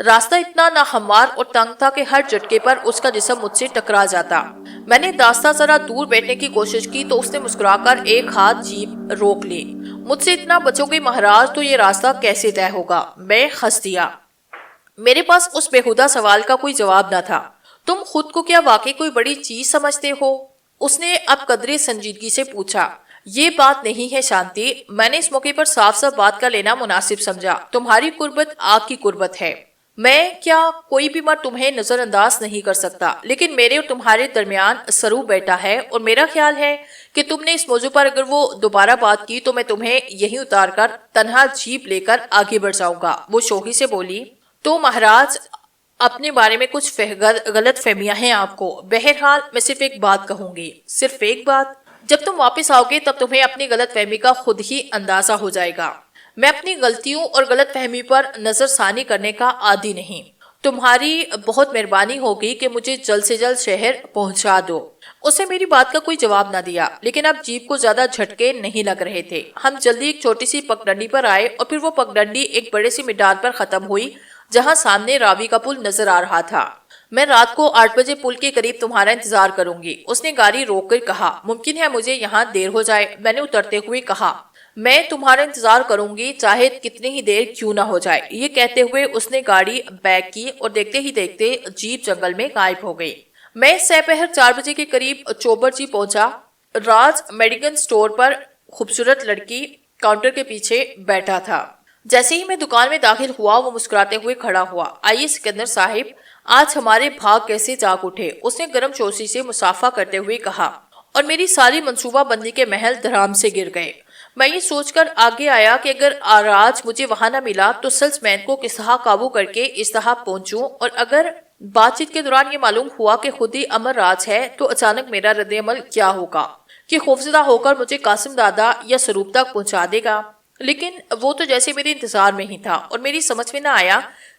راستہ اتنا ناہموار اور تنگ تھا کہ ہر جھٹکے پر اس کا جسم مجھ سے ٹکرا جاتا۔ میں نے داستہ ذرا دور بیٹھنے کی کوشش کی تو اس نے مسکرا کر ایک ہاتھ جیپ روک لی۔ مجھ سے اتنا بچو گے مہاراج تو یہ راستہ کیسے طے ہوگا؟ میں ہنس دیا۔ میرے پاس اس بےہودہ سوال کا کوئی جواب نہ تھا۔ تم خود کو کیا واقعی کوئی بڑی چیز سمجھتے ہو؟ اس نے اب قدرے سنجیدگی سے پوچھا۔ یہ بات نہیں ہے شانتی، میں نے اس موقع پر صاف صاف بات کا لینا مناسب سمجھا۔ تمہاری قربت آگ کی قربت ہے۔ میں کیا کوئی بھی مرد تمہیں نظر انداز نہیں کر سکتا، لیکن میرے اور تمہارے درمیان سرو بیٹا ہے، اور میرا خیال ہے کہ تم نے اس موضوع پر اگر وہ دوبارہ بات کی تو میں تمہیں یہیں اتار کر تنہا جیپ لے کر آگے بڑھ جاؤں گا۔ وہ شوخی سے بولی۔ تو مہاراج اپنے بارے میں کچھ غلط فہمیاں ہیں آپ کو۔ بہرحال میں صرف ایک بات کہوں گی، صرف ایک بات۔ جب تم واپس آؤ گے تب تمہیں اپنی غلط فہمی کا خود ہی اندازہ ہو جائے گا۔ میں اپنی غلطیوں اور غلط فہمی پر نظر ثانی کرنے کا عادی نہیں۔ تمہاری بہت مہربانی ہوگی کہ مجھے جلد سے جلد شہر پہنچا دو۔ اس نے میری بات کا کوئی جواب نہ دیا، لیکن اب جیپ کو زیادہ جھٹکے نہیں لگ رہے تھے۔ ہم جلدی ایک چھوٹی سی پگڈنڈی پر آئے اور پھر وہ پگڈنڈی ایک بڑے سی میدان پر ختم ہوئی جہاں سامنے راوی کا پل نظر آ رہا تھا۔ میں رات کو 8 بجے پل کے قریب تمہارا انتظار کروں گی، اس نے گاڑی روک کر کہا۔ ممکن ہے مجھے یہاں دیر ہو جائے، میں نے اترتے ہوئے کہا۔ میں تمہارا انتظار کروں گی چاہے کتنی ہی دیر کیوں نہ ہو جائے۔ یہ کہتے ہوئے اس نے گاڑی بیک کی اور دیکھتے ہی دیکھتے جیپ جنگل میں غائب ہو گئی۔ میں سپہر 4 بجے کے قریب چوبر جی پہنچا۔ راج میڈیکل سٹور پر خوبصورت لڑکی کاؤنٹر کے پیچھے بیٹھا تھا۔ جیسے ہی میں دکان میں داخل ہوا وہ مسکراتے ہوئے کھڑا ہوا۔ آئیے سکندر صاحب، آج ہمارے بھاگ کیسے جاگ اٹھے، اس نے گرم چوسی سے مصافحہ کرتے ہوئے کہا، اور میری ساری منصوبہ بندی کے محل دھرام سے گر گئے۔ میں یہ سوچ کر آگے آیا کہ اگر آراج مجھے وہاں نہ ملا تو سلس مین کو کس طرح قابو کر کے اس طرح پہنچوں، اور اگر بات چیت کے دوران یہ معلوم ہوا کہ خود ہی امر راج ہے تو اچانک میرا رد عمل کیا ہوگا کہ خوفزدہ ہو کر مجھے قاسم دادا یا سروپ تک پہنچا دے گا۔ لیکن وہ تو جیسے میرے انتظار میں ہی تھا اور میری سمجھ میں نہ آیا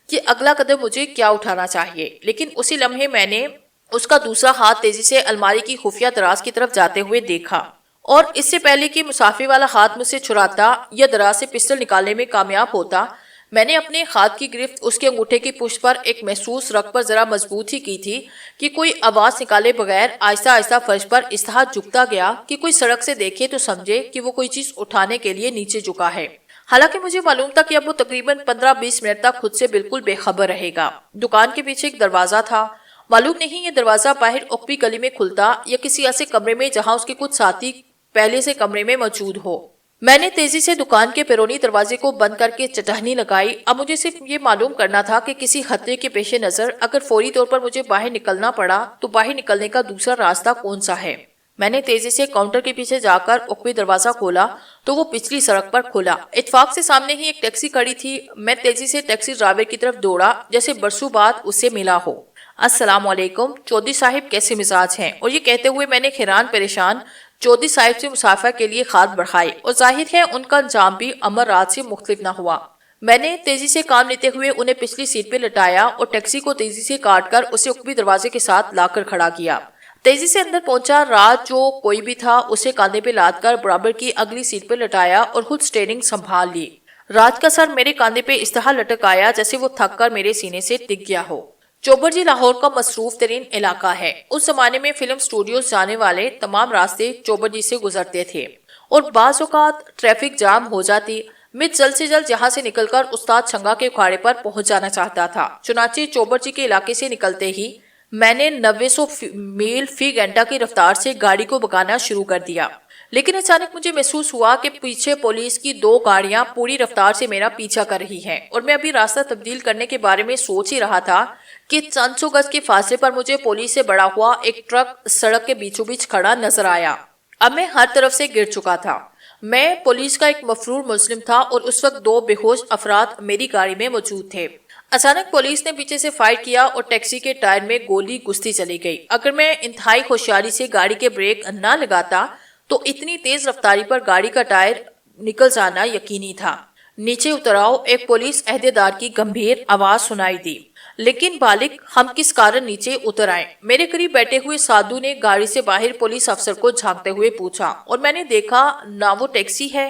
کہ اگلا قدم مجھے کیا اٹھانا چاہیے۔ لیکن اسی لمحے میں نے اس کا دوسرا ہاتھ تیزی سے الماری کی خفیہ دراز کی طرف جاتے ہوئے دیکھا، اور اس سے پہلے کہ مسافے والا ہاتھ مجھ سے چھڑاتا یا دراز سے پسٹل نکالنے میں کامیاب ہوتا، میں نے اپنے ہاتھ کی گرفت اس کے انگوٹھے کی پشت پر ایک محسوس رگ پر ذرا مضبوط ہی کی تھی کہ کوئی آواز نکالے بغیر آہستہ آہستہ فرش پر اس طرح جھکتا گیا کہ کوئی سڑک سے دیکھے تو سمجھے کہ وہ کوئی چیز اٹھانے کے لیے نیچے جھکا ہے۔ حالانکہ مجھے معلوم تھا کہ اب وہ تقریباً 15-20 منٹ تک خود سے بالکل بے خبر رہے گا۔ دکان کے پیچھے ایک دروازہ تھا۔ معلوم نہیں یہ دروازہ باہر عقبی گلی میں کھلتا یا کسی ایسے کمرے میں جہاں اس کے کچھ ساتھی پہلے سے کمرے میں موجود ہو۔ میں نے تیزی سے دکان کے بیرونی دروازے کو بند کر کے چٹہنی لگائی۔ اب مجھے صرف یہ معلوم کرنا تھا کہ کسی خطرے کے پیش نظر اگر فوری طور پر مجھے باہر نکلنا پڑا تو باہر نکلنے کا دوسرا راستہ کون سا ہے۔ میں نے تیزی سے کاؤنٹر کے پیچھے جا کر عقبی دروازہ کھولا تو وہ پچھلی سڑک پر کھلا۔ اتفاق سے سامنے ہی ایک ٹیکسی کھڑی تھی۔ میں تیزی سے ٹیکسی ڈرائیور کی طرف دوڑا جیسے برسوں بعد اس سے ملا ہو۔ السلام علیکم، چودھری صاحب کیسے مزاج ہیں؟ اور یہ کہتے ہوئے میں نے حیران پریشان چودھری صاحب سے مسافہ کے لیے ہاتھ بڑھائے، اور ظاہر ہے ان کا انجام بھی امر راج سے مختلف نہ ہوا۔ میں نے تیزی سے کام لیتے ہوئے انہیں پچھلی سیٹ پہ لٹایا اور ٹیکسی کو تیزی سے کاٹ کر اسے عقبی دروازے کے ساتھ لا کر کھڑا کیا۔ تیزی سے اندر پہنچا۔ راج جو کوئی بھی تھا اسے کاندھے پہ لاد کر برابر کی اگلی سیٹ پہ لٹایا اور خود سٹیئرنگ سنبھال لی۔ راج کا سر میرے کاندھے پہ اس طرح لٹک آیا جیسے وہ تھک کر میرے سینے سے ٹک گیا ہو۔ چوبر جی لاہور کا مصروف ترین علاقہ ہے۔ اس زمانے میں فلم سٹوڈیوز جانے والے تمام راستے چوبر جی سے گزرتے تھے اور بعض اوقات ٹریفک جام ہو جاتی۔ میں جلد سے جلد یہاں سے نکل کر استاد چھنگا کے اکھاڑے پر پہنچ جانا چاہتا تھا۔ چنانچہ چوبر جی کے علاقے سے نکلتے ہی میں نے 900 میل فی گھنٹہ کی رفتار سے گاڑی کو بھگانا شروع کر دیا، لیکن اچانک مجھے محسوس ہوا کہ پیچھے پولیس کی 2 گاڑیاں پوری رفتار سے میرا پیچھا کر رہی ہیں، اور میں ابھی راستہ تبدیل کرنے کے بارے میں سوچ ہی رہا تھا کہ چند سو گز کے فاصلے پر مجھے پولیس سے بڑا ہوا ایک ٹرک سڑک کے بیچوں بیچ کھڑا نظر آیا۔ اب میں ہر طرف سے گر چکا تھا۔ میں پولیس کا ایک مفرور ملزم تھا اور اس وقت 2 بے ہوش افراد میری گاڑی میں موجود تھے۔ اچانک پولیس نے پیچھے سے فائر کیا اور ٹیکسی کے ٹائر میں گولی گھستی چلی گئی۔ اگر میں انتہائی ہوشیاری سے گاڑی کے بریک نہ لگاتا تو اتنی تیز رفتاری پر گاڑی کا ٹائر نکل جانا یقینی تھا۔ نیچے اتراؤ، ایک پولیس عہدیدار کی گمبھیر آواز سنائی دی۔ لیکن بالک، ہم کس کارن نیچے اتر آئے؟ میرے قریب بیٹھے ہوئے سادھو نے گاڑی سے باہر پولیس افسر کو جھانکتے ہوئے پوچھا، اور میں نے دیکھا نہ وہ ٹیکسی ہے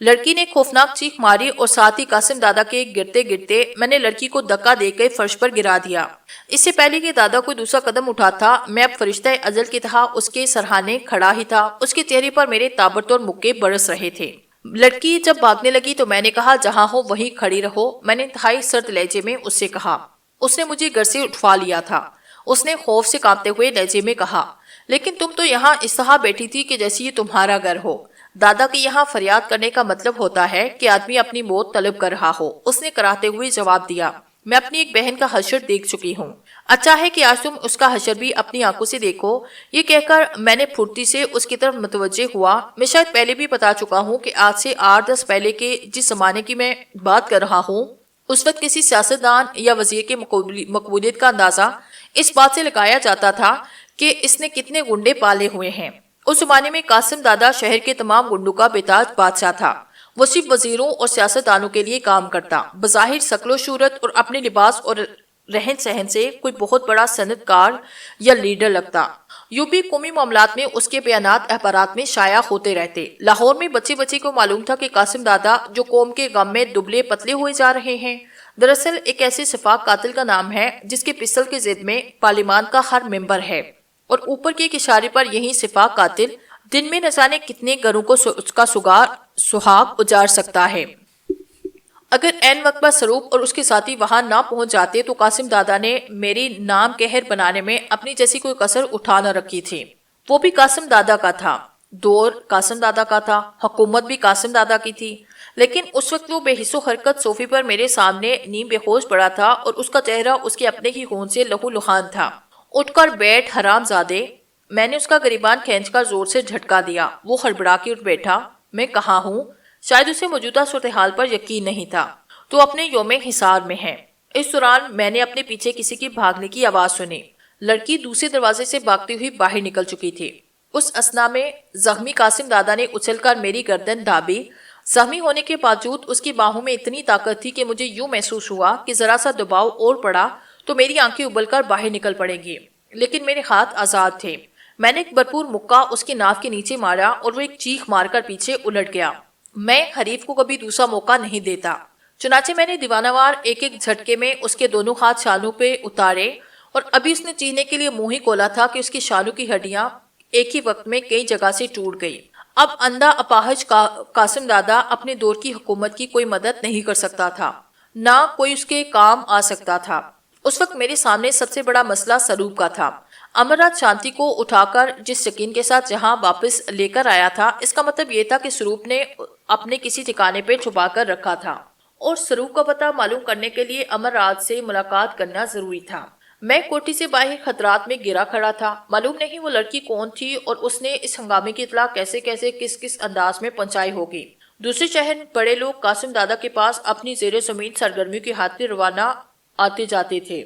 لڑکی نے خوفناک چیخ ماری اور ساتھ ہی قاسم دادا کے گرتے گرتے میں نے لڑکی کو دھکا دے کے فرش پر گرا دیا۔ اس سے پہلے کہ دادا کوئی دوسرا قدم اٹھاتا، میں اب فرشتہ ازل کی طرح اس کے سرہانے کھڑا ہی تھا۔ اس کے چہرے پر میرے تابڑتوڑ مکے برس رہے تھے۔ لڑکی جب بھاگنے لگی تو میں نے کہا جہاں ہو وہیں کھڑی رہو، میں نے انتہائی سرد لہجے میں اس سے کہا۔ اس نے مجھے گھر سے اٹھوا لیا تھا۔ اس نے خوف سے کانپتے ہوئے لہجے میں کہا، لیکن تم تو یہاں اس طرح بیٹھی تھی کہ جیسے یہ تمہارا گھر ہو۔ دادا کے یہاں فریاد کرنے کا مطلب ہوتا ہے کہ آدمی اپنی موت طلب کر رہا ہو، اس نے کراہتے ہوئے جواب دیا۔ میں اپنی ایک بہن کا حشر دیکھ چکی ہوں، اچھا ہے کہ آج تم اس کا حشر بھی اپنی آنکھوں سے دیکھو۔ یہ کہہ کر میں نے پھرتی سے اس کی طرف متوجہ ہوا۔ میں شاید پہلے بھی بتا چکا ہوں کہ آج سے 8-10 پہلے کے جس زمانے کی میں بات کر رہا ہوں، اس وقت کسی سیاستدان یا وزیر کے مقبولیت کا اندازہ اس بات سے لگایا جاتا تھا کہ اس نے کتنے گنڈے پالے ہوئے ہیں۔ اس زمانے میں قاسم دادا شہر کے تمام گنڈوں کا بے تاج بادشاہ تھا۔ وہ صرف وزیروں اور سیاستدانوں کے لیے کام کرتا، بظاہر شکل و صورت اور اپنے لباس اور رہن سہن سے کوئی بہت بڑا صنعت کار یا لیڈر لگتا۔ یوں بھی قومی معاملات میں اس کے بیانات اخبارات میں شائع ہوتے رہتے۔ لاہور میں بچے بچے کو معلوم تھا کہ قاسم دادا جو قوم کے غم میں دبلے پتلے ہوئے جا رہے ہیں، دراصل ایک ایسے شفاق قاتل کا نام ہے جس کے پستل کے ضد میں پارلیمان کا ہر ممبر ہے، اور اوپر کے ایک اشارے پر یہی شفاق قاتل دن میں نہ جانے کتنے گھروں کو اس کا سہاگ اجاڑ سکتا ہے۔ اگر عین وقت پر سروپ اور اس کے ساتھی وہاں نہ پہنچ جاتے تو قاسم دادا نے میری نام کہر بنانے میں اپنی جیسی کوئی کسر اٹھا نہ رکھی تھی۔ وہ بھی قاسم دادا کا تھا، دور قاسم دادا کا تھا، حکومت بھی قاسم دادا کی تھی، لیکن اس وقت وہ بے حس و حرکت صوفے پر میرے سامنے نیم بے ہوش پڑا تھا اور اس کا چہرہ اس کے اپنے ہی خون سے لہو لہان تھا۔ اٹھ کر بیٹھ حرام زادے، میں نے اس کا گریبان کھینچ کر زور سے جھٹکا دیا۔ وہ ہڑبڑا کے اٹھ بیٹھا۔ میں کہاں ہوں؟ شاید اسے موجودہ صورتحال پر یقین نہیں تھا۔ تو اپنے یوم حصار میں ہے۔ اس دوران میں نے اپنے پیچھے کسی کی بھاگنے کی آواز سنی۔ لڑکی دوسرے دروازے سے بھاگتی ہوئی باہر نکل چکی تھی۔ اس اثنا میں زخمی قاسم دادا نے اچھل کر میری گردن دابی۔ زخمی ہونے کے باوجود اس کی باہوں میں اتنی طاقت تھی کہ مجھے یوں محسوس ہوا کہ ذرا سا دباؤ اور پڑا تو میری آنکھیں ابل کر باہر نکل پڑیں گی، لیکن میرے ہاتھ آزاد تھے۔ میں نے ایک بھرپور مکہ اس کی ناف کے نیچے مارا اور وہ ایک چیخ مار کر پیچھے الٹ گیا۔ میں حریف کو کبھی دوسرا موقع نہیں دیتا، چنانچہ میں نے دیوانہ وار ایک ایک جھٹکے میں اس کے دونوں ہاتھ شانوں پہ اتارے، اور ابھی اس نے چیخنے کے لیے منہ ہی کھولا تھا کہ اس کی شانوں کی ہڈیاں ایک ہی وقت میں کئی جگہ سے ٹوٹ گئی۔ اب اندھا اپاہج قاسم دادا اپنے دور کی حکومت کی کوئی مدد نہیں کر سکتا تھا، نہ کوئی اس کے کام آ سکتا تھا۔ اس وقت میرے سامنے سب سے بڑا مسئلہ سروپ کا تھا۔ امرناتھ شانتی کو اٹھا کر جس یقین کے ساتھ جہاں واپس لے کر آیا تھا، اس کا مطلب یہ تھا کہ سروپ نے اپنے کسی ٹھکانے پہ چھپا کر رکھا تھا، اور سروپ کا پتہ معلوم کرنے کے لیے امرناتھ سے ملاقات کرنا ضروری تھا۔ میں کوٹھی سے باہر خطرات میں گرا کھڑا تھا۔ معلوم نہیں وہ لڑکی کون تھی اور اس نے اس ہنگامے کی اطلاع کیسے کس انداز میں پہنچائی ہوگی۔ دوسرے شہر بڑے لوگ قاسم دادا کے پاس اپنی زیر زمین سرگرمیوں کی خاطر روانہ آتے جاتے تھے۔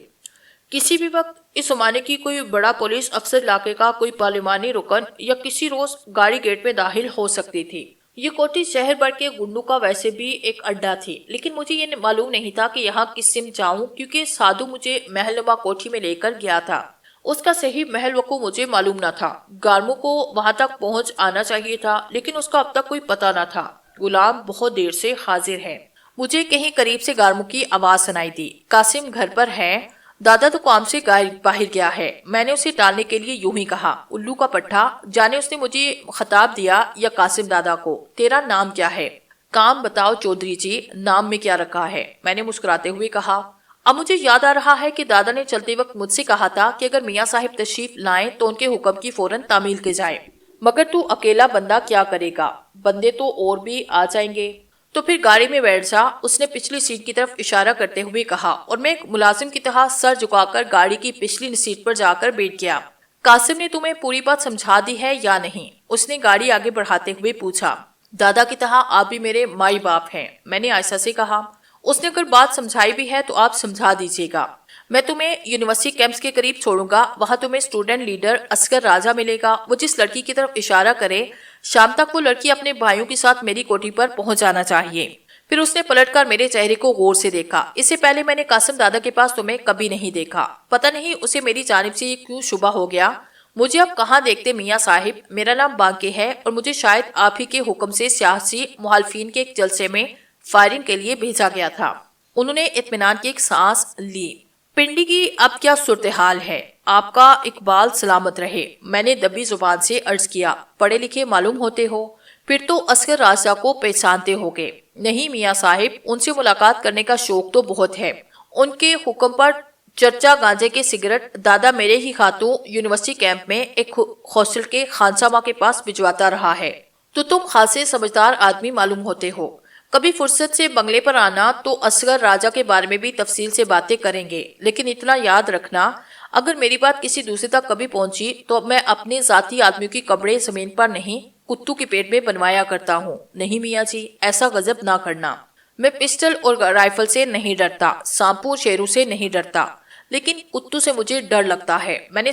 کسی بھی وقت اس زمانے کی کوئی بڑا پولیس افسر، علاقے کا کوئی پارلیمانی رکن یا کسی روز گاڑی گیٹ میں داخل ہو سکتی تھی۔ یہ کوٹھی شہر بھر کے گنڈوں کا ویسے بھی ایک اڈا تھی، لیکن مجھے یہ معلوم نہیں تھا کہ یہاں کس سمت جاؤں، کیونکہ سادھو مجھے محل نما کوٹھی میں لے کر گیا تھا۔ اس کا صحیح محل وقوع مجھے معلوم نہ تھا۔ گارموں کو وہاں تک پہنچ آنا چاہیے تھا، لیکن اس کا اب تک کوئی پتہ نہ تھا۔ غلام بہت دیر سے حاضر ہے۔ مجھے کہیں قریب سے گارموں کی آواز سنائی دی۔ قاسم گھر پر ہے؟ دادا تو کام سے باہر گیا ہے، میں نے اسے ٹالنے کے لیے یوں ہی کہا۔ الو کا پٹھا، جانے اس نے مجھے خطاب دیا یا قاسم دادا کو۔ تیرا نام کیا ہے؟ کام بتاؤ چودھری جی، نام میں کیا رکھا ہے؟ میں نے مسکراتے ہوئے کہا۔ اب مجھے یاد آ رہا ہے کہ دادا نے چلتے وقت مجھ سے کہا تھا کہ اگر میاں صاحب تشریف لائیں تو ان کے حکم کی فوراً تعمیل کی جائے، مگر تو اکیلا بندہ کیا کرے گا؟ بندے تو اور بھی آ جائیں گے۔ تو پھر گاڑی میں بیٹھ جا، اس نے پچھلی سیٹ کی طرف اشارہ کرتے ہوئے کہا، اور میں ایک ملازم کی طرح سر جھکا کر گاڑی کی پچھلی سیٹ پر جا کر بیٹھ گیا۔ قاسم نے تمہیں پوری بات سمجھا دی ہے یا نہیں؟ اس نے گاڑی آگے بڑھاتے ہوئے پوچھا۔ دادا کی طرح آپ بھی میرے مائی باپ ہیں، میں نے عائشہ سے کہا۔ اس نے اگر بات سمجھائی بھی ہے تو آپ سمجھا دیجیے گا۔ میں تمہیں یونیورسٹی کیمپس کے قریب چھوڑوں گا، وہاں تمہیں اسٹوڈنٹ لیڈر عسکر راجہ ملے گا۔ وہ جس لڑکی کی طرف اشارہ کرے، شام تک وہ لڑکی اپنے بھائیوں کے ساتھ میری کوٹھی پر پہنچ جانا چاہیے۔ پھر اس نے پلٹ کر میرے چہرے کو غور سے دیکھا۔ اس سے پہلے میں نے قاسم دادا کے پاس تمہیں کبھی نہیں دیکھا، پتہ نہیں اسے میری جانب سے کیوں شبہ ہو گیا۔ مجھے اب کہاں دیکھتے میاں صاحب، میرا نام بانکے ہے اور مجھے شاید آپ ہی کے حکم سے سیاسی مخالفین کے ایک جلسے میں فائرنگ کے لیے بھیجا گیا تھا۔ انہوں نے اطمینان کی ایک سانس لی۔ پنڈی کی اب کیا صورتحال ہے؟ آپ کا اقبال سلامت رہے، میں نے دبی زبان سے عرض کیا۔ پڑھے لکھے معلوم ہوتے ہو، پھر تو اصغر راجہ کو پہچانتے ہوگے۔ نہیں میاں صاحب، ان سے ملاقات کرنے کا شوق تو بہت ہے۔ ان کے حکم پر چرچا گانجے کے سگریٹ دادا میرے ہی ہاتھوں یونیورسٹی کیمپ میں ایک ہاسٹل کے خانسامہ کے پاس بھجواتا رہا ہے۔ تو تم خاصے سمجھدار آدمی معلوم ہوتے ہو، کبھی فرصت سے بنگلے پر آنا تو اصغر راجہ کے بارے میں بھی تفصیل سے باتیں کریں گے، لیکن اتنا یاد رکھنا اگر میری بات کسی دوسرے تک کبھی پہنچی تو میں اپنے ذاتی آدمیوں کی قبریں زمین پر نہیں کتوں کے پیٹ میں بنوایا کرتا ہوں۔ نہیں میاں جی، ایسا غضب نہ کرنا، میں پسٹل اور رائفل سے نہیں ڈرتا، سانپوں شیروں سے نہیں ڈرتا، لیکن کتوں سے مجھے ڈر لگتا ہے، میں نے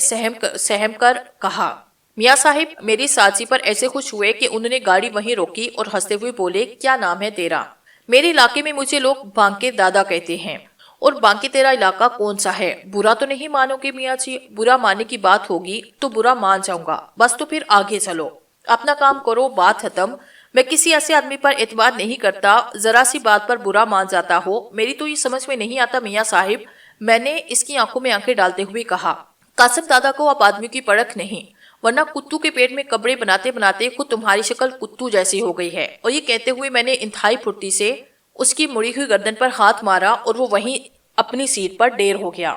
سہم کر کہا۔ میاں صاحب میری ساتھی پر ایسے خوش ہوئے کہ انہوں نے گاڑی وہیں روکی اور ہنستے ہوئے بولے، کیا نام ہے تیرا؟ میرے علاقے میں مجھے لوگ بانکے دادا کہتے ہیں۔ اور بانکے تیرا علاقہ کون سا ہے؟ برا تو نہیں مانو گے میاں جی؟ برا ماننے کی بات ہوگی تو برا مان جاؤں گا، بس تو پھر آگے چلو، اپنا کام کرو، بات ختم۔ میں کسی ایسے آدمی پر اعتماد نہیں کرتا ذرا سی بات پر برا مان جاتا ہو۔ میری تو یہ سمجھ میں نہیں آتا میاں صاحب، میں نے اس کی آنکھوں میں آنکھیں ڈالتے ہوئے کہا۔ قاسم دادا کو اب آدمی کی پرکھ نہیں، ورنہ کتوں کے پیٹ میں قبریں بناتے بناتے خود تمہاری شکل کتوں جیسی ہو گئی ہے۔ اور یہ کہتے ہوئے میں نے انتہائی پھرتی سے اس کی مڑی ہوئی گردن پر ہاتھ مارا اور وہ وہیں اپنی سیٹ پر ڈیر ہو گیا۔